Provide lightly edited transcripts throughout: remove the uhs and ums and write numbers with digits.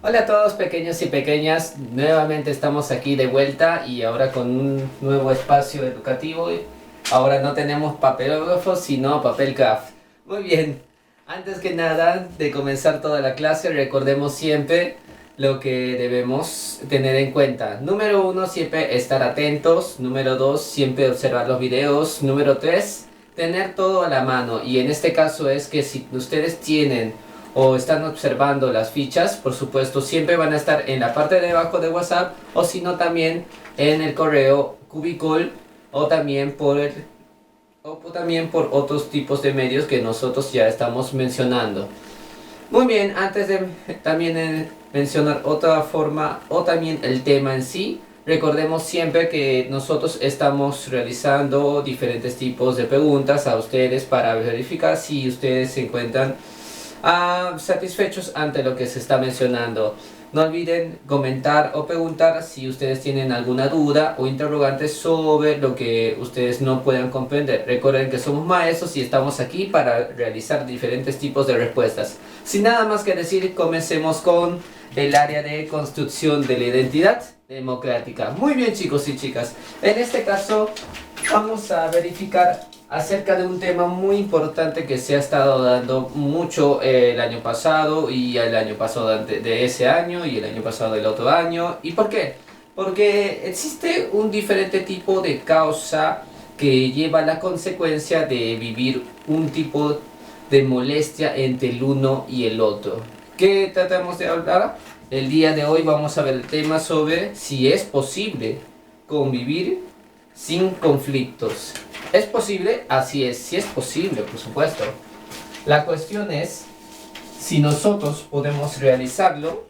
Hola a todos pequeños y pequeñas, nuevamente estamos aquí de vuelta y ahora con un nuevo espacio educativo. Ahora no tenemos papelógrafos sino papel craft. Muy bien, antes que nada de comenzar toda la clase recordemos siempre lo que debemos tener en cuenta. Número uno, siempre estar atentos. Número dos, siempre observar los videos. Número tres, tener todo a la mano, y en este caso es que si ustedes tienen o están observando las fichas, por supuesto siempre van a estar en la parte de abajo de WhatsApp, o si no también en el correo Cubicol, o también por otros tipos de medios que nosotros ya estamos mencionando. Muy bien, antes de también mencionar otra forma o también el tema en sí, recordemos siempre que nosotros estamos realizando diferentes tipos de preguntas a ustedes para verificar si ustedes se encuentran satisfechos ante lo que se está mencionando. No olviden comentar o preguntar si ustedes tienen alguna duda o interrogante sobre lo que ustedes no puedan comprender. Recuerden que somos maestros y estamos aquí para realizar diferentes tipos de respuestas. Sin nada más que decir, comencemos con el área de construcción de la identidad democrática. Muy bien, chicos y chicas. En este caso vamos a verificar acerca de un tema muy importante que se ha estado dando mucho el año pasado y el año pasado de ese año y el año pasado del otro año. ¿Y por qué? Porque existe un diferente tipo de causa que lleva a la consecuencia de vivir un tipo de molestia entre el uno y el otro. ¿Qué tratamos de hablar? El día de hoy vamos a ver el tema sobre si es posible convivir sin conflictos. ¿Es posible? Así es, sí es posible, por supuesto. La cuestión es si nosotros podemos realizarlo.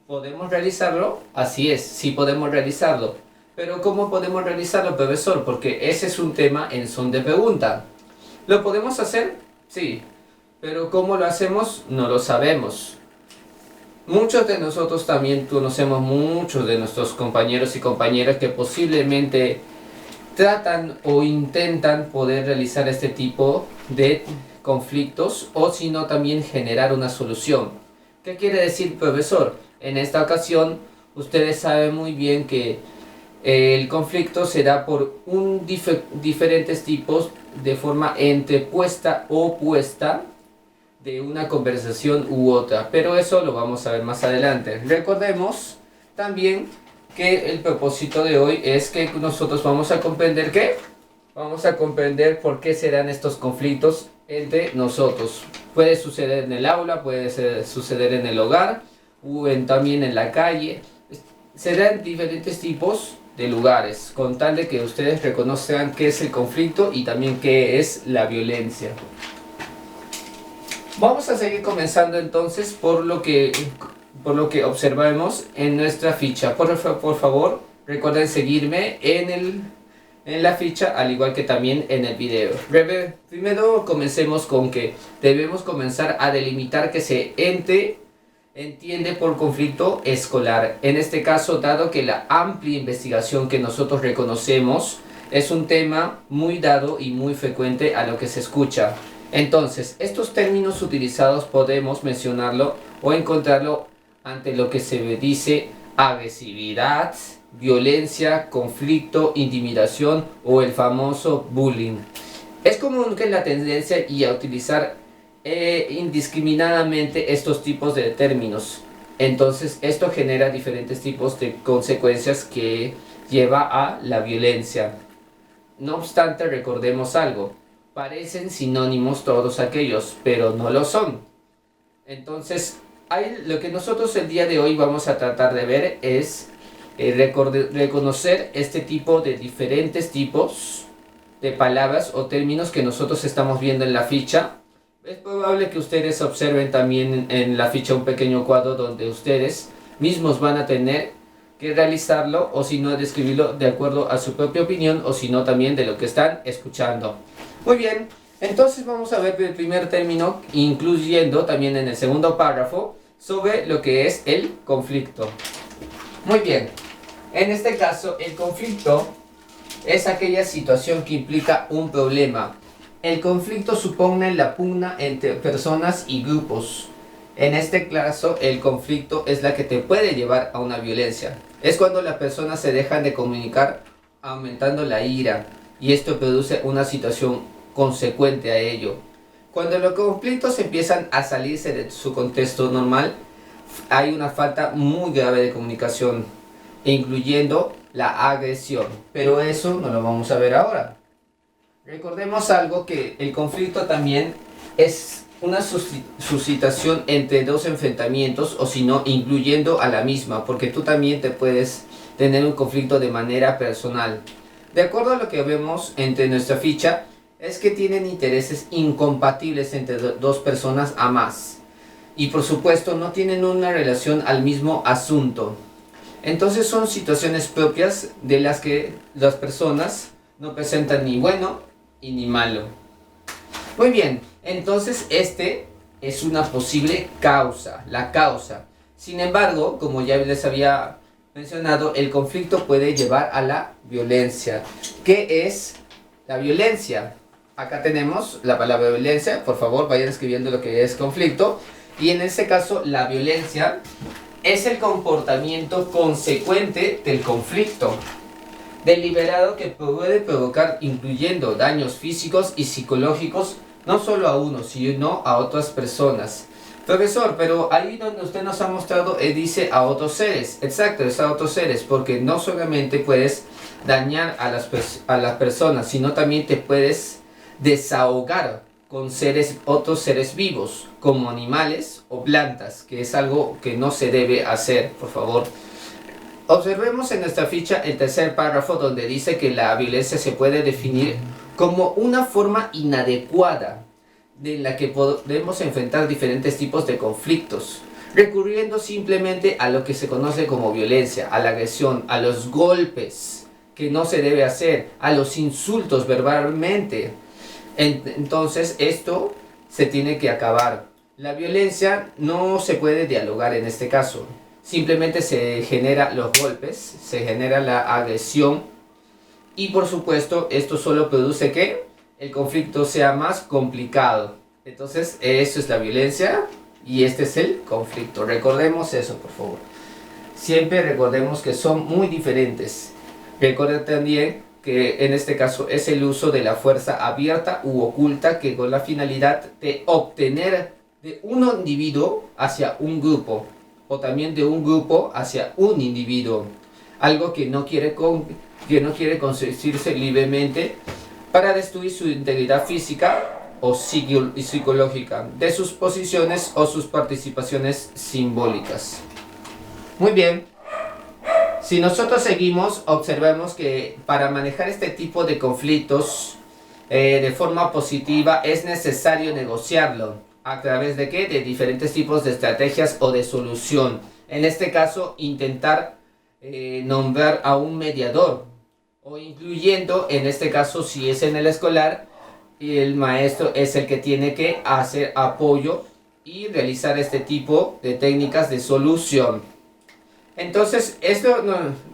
¿Podemos realizarlo? Así es, sí podemos realizarlo. Pero ¿cómo podemos realizarlo, profesor? Porque ese es un tema en son de pregunta. ¿Lo podemos hacer? Sí. Pero ¿cómo lo hacemos? No lo sabemos. Muchos de nosotros también conocemos muchos de nuestros compañeros y compañeras que posiblemente tratan o intentan poder realizar este tipo de conflictos, o si no también generar una solución. ¿Qué quiere decir, profesor? En esta ocasión ustedes saben muy bien que el conflicto se da por diferentes tipos de forma entrepuesta o opuesta de una conversación u otra, pero eso lo vamos a ver más adelante. Recordemos también que el propósito de hoy es que nosotros vamos a comprender qué, vamos a comprender por qué se dan estos conflictos entre nosotros. Puede suceder en el aula, puede suceder en el hogar o también en la calle. Se dan diferentes tipos de lugares, con tal de que ustedes reconozcan qué es el conflicto y también qué es la violencia. Vamos a seguir comenzando entonces por lo que observamos en nuestra ficha. Por favor, recuerden seguirme en la ficha, al igual que también en el video. Primero comencemos con que debemos comenzar a delimitar que se entiende por conflicto escolar. En este caso, dado que la amplia investigación que nosotros reconocemos es un tema muy dado y muy frecuente a lo que se escucha. Entonces, estos términos utilizados podemos mencionarlo o encontrarlo ante lo que se dice agresividad, violencia, conflicto, intimidación o el famoso bullying. Es común que la tendencia y a utilizar indiscriminadamente estos tipos de términos. Entonces, esto genera diferentes tipos de consecuencias que lleva a la violencia. No obstante, recordemos algo. Parecen sinónimos todos aquellos, pero no lo son. Entonces, lo que nosotros el día de hoy vamos a tratar de ver es reconocer este tipo de diferentes tipos de palabras o términos que nosotros estamos viendo en la ficha. Es probable que ustedes observen también en la ficha un pequeño cuadro donde ustedes mismos van a tener que realizarlo, o si no, describirlo de acuerdo a su propia opinión, o si no también de lo que están escuchando. Muy bien, entonces vamos a ver el primer término, incluyendo también en el segundo párrafo, sobre lo que es el conflicto. Muy bien, en este caso el conflicto es aquella situación que implica un problema. El conflicto supone la pugna entre personas y grupos. En este caso, el conflicto es la que te puede llevar a una violencia. Es cuando las personas se dejan de comunicar, aumentando la ira, y esto produce una situación consecuente a ello. Cuando los conflictos empiezan a salirse de su contexto normal, hay una falta muy grave de comunicación, incluyendo la agresión. Pero eso no lo vamos a ver ahora. Recordemos algo, que el conflicto también es una suscitación entre dos enfrentamientos, o si no, incluyendo a la misma, porque tú también te puedes tener un conflicto de manera personal. De acuerdo a lo que vemos entre nuestra ficha, es que tienen intereses incompatibles entre dos personas a más. Y por supuesto no tienen una relación al mismo asunto. Entonces son situaciones propias de las que las personas no presentan ni bueno y ni malo. Muy bien, entonces este es una posible causa, la causa. Sin embargo, como ya les había mencionado, el conflicto puede llevar a la violencia. ¿Qué es la violencia? Acá tenemos la palabra violencia, por favor vayan escribiendo lo que es conflicto. Y en este caso, la violencia es el comportamiento consecuente del conflicto, deliberado, que puede provocar, incluyendo daños físicos y psicológicos, no solo a uno, sino a otras personas. Profesor, pero ahí donde usted nos ha mostrado, dice a otros seres. Exacto, es a otros seres, porque no solamente puedes dañar a las personas, sino también te puedes desahogar con otros seres vivos, como animales o plantas, que es algo que no se debe hacer, por favor. Observemos en nuestra ficha el tercer párrafo, donde dice que la violencia se puede definir como una forma inadecuada de la que podemos enfrentar diferentes tipos de conflictos, recurriendo simplemente a lo que se conoce como violencia, a la agresión, a los golpes, que no se debe hacer, a los insultos verbalmente. Entonces esto se tiene que acabar. La violencia no se puede dialogar en este caso. Simplemente se generan los golpes, se genera la agresión, y por supuesto esto solo produce que el conflicto sea más complicado. Entonces eso es la violencia y este es el conflicto. Recordemos eso, por favor. Siempre recordemos que son muy diferentes. Recuerden también que en este caso es el uso de la fuerza abierta u oculta, que con la finalidad de obtener de un individuo hacia un grupo, o también de un grupo hacia un individuo, algo que no quiere consistirse libremente, para destruir su integridad física o psicológica de sus posiciones o sus participaciones simbólicas. Muy bien. Si nosotros seguimos, observamos que para manejar este tipo de conflictos de forma positiva es necesario negociarlo. ¿A través de qué? De diferentes tipos de estrategias o de solución. En este caso, intentar nombrar a un mediador, o incluyendo, en este caso, si es en el escolar, el maestro es el que tiene que hacer apoyo y realizar este tipo de técnicas de solución. Entonces, esto,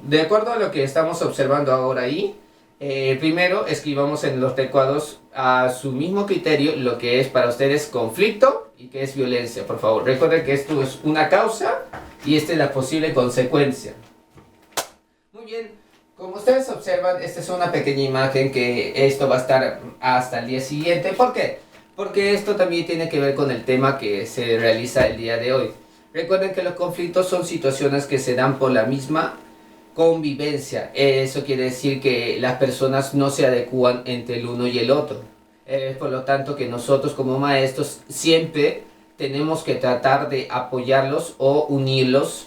de acuerdo a lo que estamos observando ahora ahí, primero escribamos en los recuadros a su mismo criterio lo que es para ustedes conflicto y que es violencia, por favor. Recuerden que esto es una causa y esta es la posible consecuencia. Muy bien, como ustedes observan, esta es una pequeña imagen, que esto va a estar hasta el día siguiente. ¿Por qué? Porque esto también tiene que ver con el tema que se realiza el día de hoy. Recuerden que los conflictos son situaciones que se dan por la misma convivencia. Eso quiere decir que las personas no se adecúan entre el uno y el otro. Por lo tanto, que nosotros como maestros siempre tenemos que tratar de apoyarlos o unirlos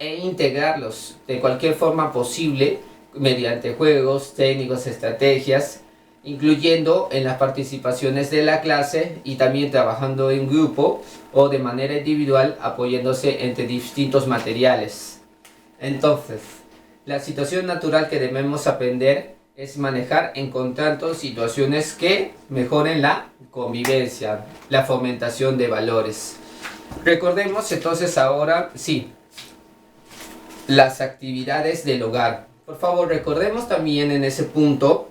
e integrarlos de cualquier forma posible, mediante juegos, técnicos, estrategias, incluyendo en las participaciones de la clase y también trabajando en grupo o de manera individual, apoyándose entre distintos materiales. Entonces, la situación natural que debemos aprender es manejar encontrando situaciones que mejoren la convivencia, la fomentación de valores. Recordemos entonces ahora, sí, las actividades del hogar. Por favor, recordemos también en ese punto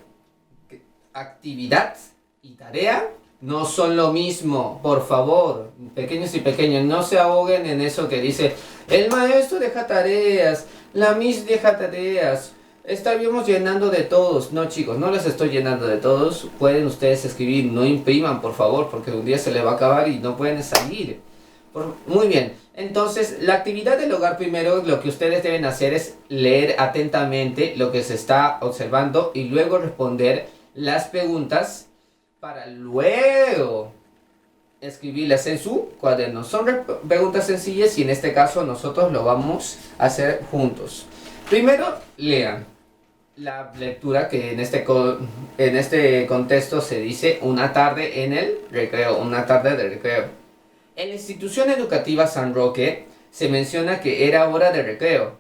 actividad y tarea No son lo mismo, por favor, pequeños y pequeñas, no se ahoguen en eso que dice, el maestro deja tareas, la miss deja tareas, estaríamos llenando de todos. No, chicos, no les estoy llenando de todos, pueden ustedes escribir, no impriman, por favor, porque un día se les va a acabar y no pueden salir. Muy bien, entonces la actividad del hogar primero, lo que ustedes deben hacer es leer atentamente lo que se está observando y luego responder las preguntas para luego escribirlas en su cuaderno. Son preguntas sencillas y en este caso nosotros lo vamos a hacer juntos. Primero, lean la lectura que en este contexto se dice una tarde en el recreo, una tarde de recreo. En la institución educativa San Roque se menciona que era hora de recreo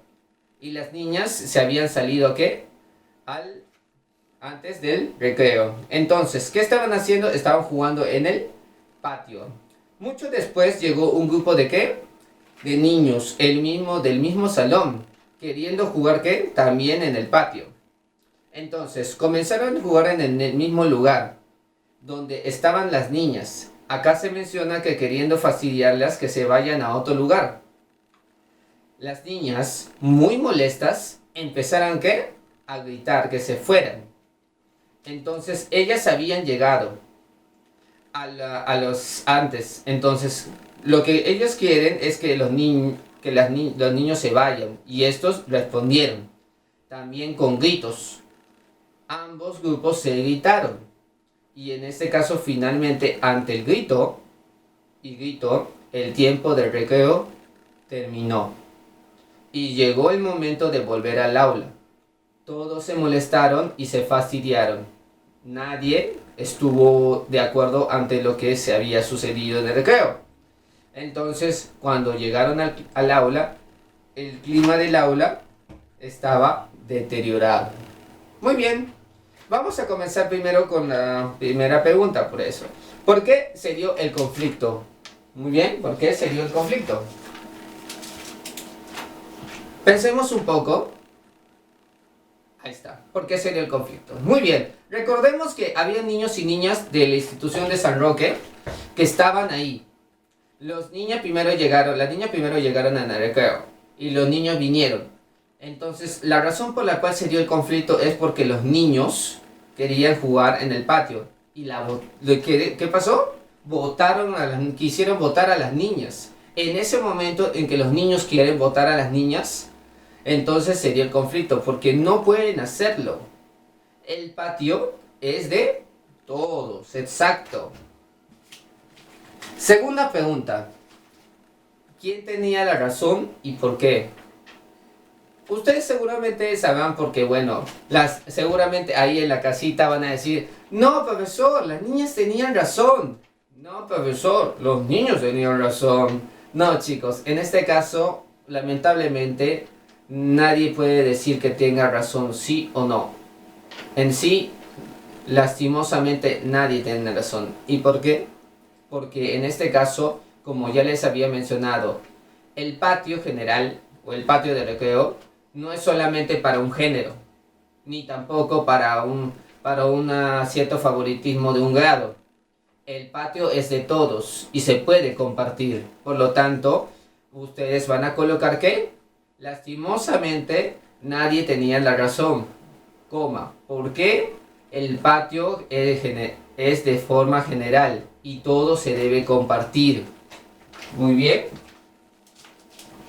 y las niñas se habían salido ¿qué? Antes del recreo. Entonces, ¿qué estaban haciendo? Estaban jugando en el patio. Mucho después llegó un grupo de ¿qué? De niños, del mismo salón, queriendo jugar ¿qué? También en el patio. Entonces, comenzaron a jugar en el mismo lugar, donde estaban las niñas. Acá se menciona que queriendo fastidiarlas que se vayan a otro lugar. Las niñas, muy molestas, empezaron ¿qué? A gritar que se fueran. Entonces ellas habían llegado a los antes. Entonces lo que ellos quieren es que los niños se vayan. Y estos respondieron. También con gritos. Ambos grupos se gritaron. Y en este caso finalmente ante el grito el tiempo del recreo terminó. Y llegó el momento de volver al aula. Todos se molestaron y se fastidiaron. Nadie estuvo de acuerdo ante lo que se había sucedido en el recreo. Entonces, cuando llegaron al aula, el clima del aula estaba deteriorado. Muy bien, vamos a comenzar primero con la primera pregunta por eso. ¿Por qué se dio el conflicto? Muy bien, ¿por qué se dio el conflicto? Pensemos un poco. Ahí está. ¿Por qué se dio el conflicto? Muy bien. Recordemos que había niños y niñas de la institución de San Roque que estaban ahí. Las niñas primero llegaron en el recreo y los niños vinieron. Entonces, la razón por la cual se dio el conflicto es porque los niños querían jugar en el patio. ¿Y qué pasó? Quisieron votar a las niñas. En ese momento en que los niños quieren votar a las niñas, entonces sería el conflicto, porque no pueden hacerlo. El patio es de todos, exacto. Segunda pregunta. ¿Quién tenía la razón y por qué? Ustedes seguramente sabrán porque, bueno, seguramente ahí en la casita van a decir, no, profesor, las niñas tenían razón. No, profesor, los niños tenían razón. No, chicos, en este caso, lamentablemente, nadie puede decir que tenga razón, sí o no. En sí, lastimosamente, nadie tiene razón. ¿Y por qué? Porque en este caso, como ya les había mencionado, el patio general o el patio de recreo no es solamente para un género, ni tampoco para un cierto favoritismo de un grado. El patio es de todos y se puede compartir. Por lo tanto, ustedes van a colocar ¿qué? Lastimosamente, nadie tenía la razón. ¿Por qué? El patio es de forma general y todo se debe compartir. Muy bien.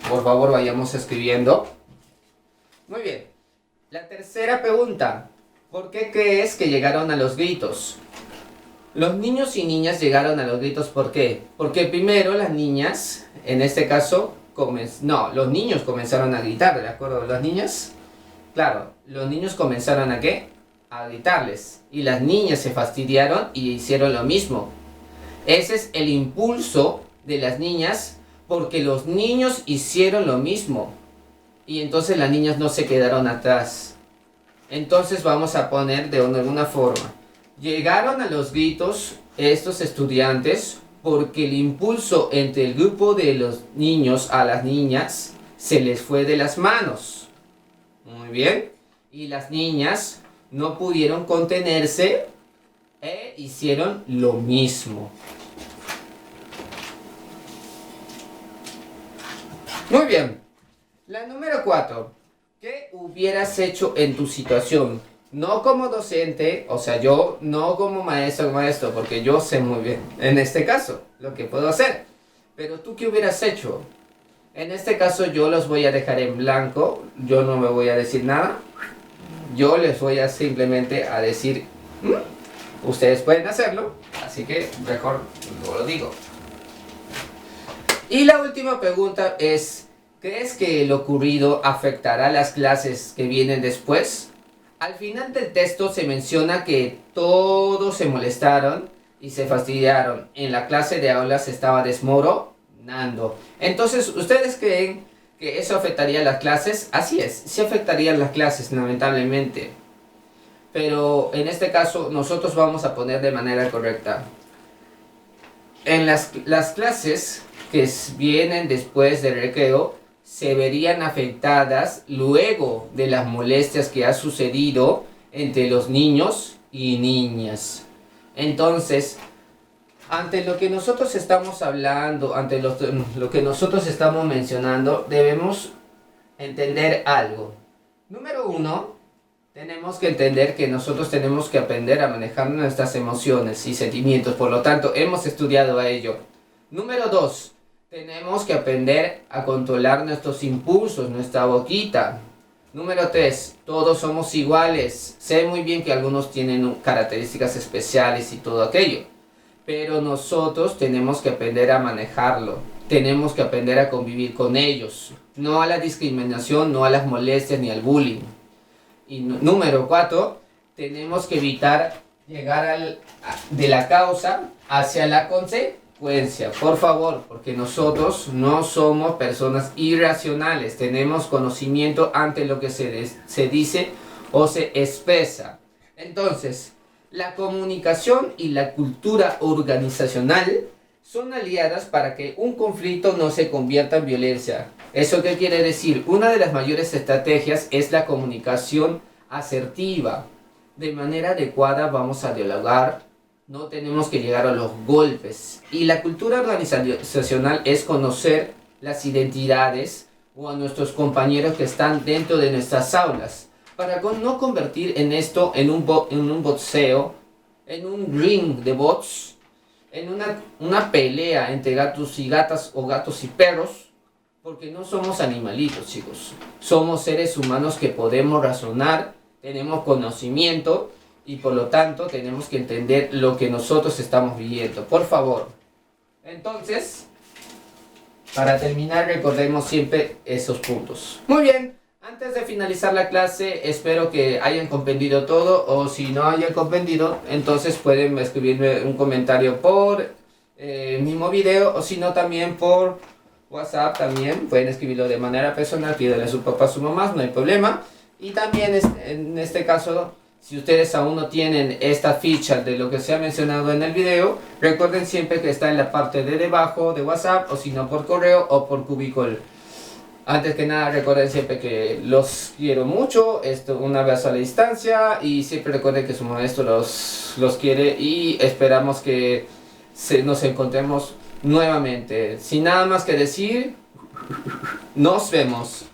Por favor, vayamos escribiendo. Muy bien. La tercera pregunta. ¿Por qué crees que llegaron a los gritos? Los niños y niñas llegaron a los gritos, ¿por qué? Porque primero las niñas, en este caso, los niños comenzaron a gritar, ¿de acuerdo? Las niñas, claro, los niños comenzaron ¿a qué? A gritarles. Y las niñas se fastidiaron y hicieron lo mismo. Ese es el impulso de las niñas, porque los niños hicieron lo mismo. Y entonces las niñas no se quedaron atrás. Entonces vamos a poner de alguna forma. Llegaron a los gritos estos estudiantes porque el impulso entre el grupo de los niños a las niñas se les fue de las manos. Muy bien. Y las niñas no pudieron contenerse e hicieron lo mismo. Muy bien. La número 4. ¿Qué hubieras hecho en tu situación? No como docente, o sea, yo no como maestro, porque yo sé muy bien, en este caso, lo que puedo hacer. Pero tú, ¿qué hubieras hecho? En este caso yo los voy a dejar en blanco, yo no me voy a decir nada. Yo les voy a simplemente a decir, ustedes pueden hacerlo, así que mejor no lo digo. Y la última pregunta es, ¿crees que lo ocurrido afectará las clases que vienen después? Al final del texto se menciona que todos se molestaron y se fastidiaron. En la clase de aula se estaba desmoronando. Entonces, ¿ustedes creen que eso afectaría las clases? Así es, sí afectaría las clases, lamentablemente. Pero en este caso nosotros vamos a poner de manera correcta. En las clases que vienen después del recreo se verían afectadas luego de las molestias que ha sucedido entre los niños y niñas. Entonces, ante lo que nosotros estamos hablando, ante lo que nosotros estamos mencionando, debemos entender algo. Número 1, tenemos que entender que nosotros tenemos que aprender a manejar nuestras emociones y sentimientos, por lo tanto, hemos estudiado a ello. Número 2, tenemos que aprender a controlar nuestros impulsos, nuestra boquita. Número 3, todos somos iguales. Sé muy bien que algunos tienen características especiales y todo aquello, pero nosotros tenemos que aprender a manejarlo. Tenemos que aprender a convivir con ellos. No a la discriminación, no a las molestias ni al bullying. Y número 4, tenemos que evitar llegar de la causa hacia la consecuencia. Por favor, porque nosotros no somos personas irracionales. Tenemos conocimiento ante lo que se dice o se expresa. Entonces, la comunicación y la cultura organizacional son aliadas para que un conflicto no se convierta en violencia. ¿Eso qué quiere decir? Una de las mayores estrategias es la comunicación asertiva. De manera adecuada vamos a dialogar, no tenemos que llegar a los golpes. Y la cultura organizacional es conocer las identidades o a nuestros compañeros que están dentro de nuestras aulas, para no convertir en esto en un boxeo, en un ring de bots, en una pelea entre gatos y gatas o gatos y perros, porque no somos animalitos, chicos. Somos seres humanos que podemos razonar, tenemos conocimiento y por lo tanto tenemos que entender lo que nosotros estamos viviendo. Por favor. Entonces, para terminar, recordemos siempre esos puntos. Muy bien. Antes de finalizar la clase, espero que hayan comprendido todo, o si no hayan comprendido, entonces pueden escribirme un comentario por mismo video, o si no también por WhatsApp, también pueden escribirlo de manera personal, pídale a su papá, a su mamá, no hay problema. Y también en este caso, si ustedes aún no tienen esta ficha de lo que se ha mencionado en el video, recuerden siempre que está en la parte de debajo de WhatsApp, o si no por correo o por Cubicol. Antes que nada, recuerden siempre que los quiero mucho, un abrazo a la distancia, y siempre recuerden que su maestro los quiere y esperamos que nos encontremos nuevamente. Sin nada más que decir, nos vemos.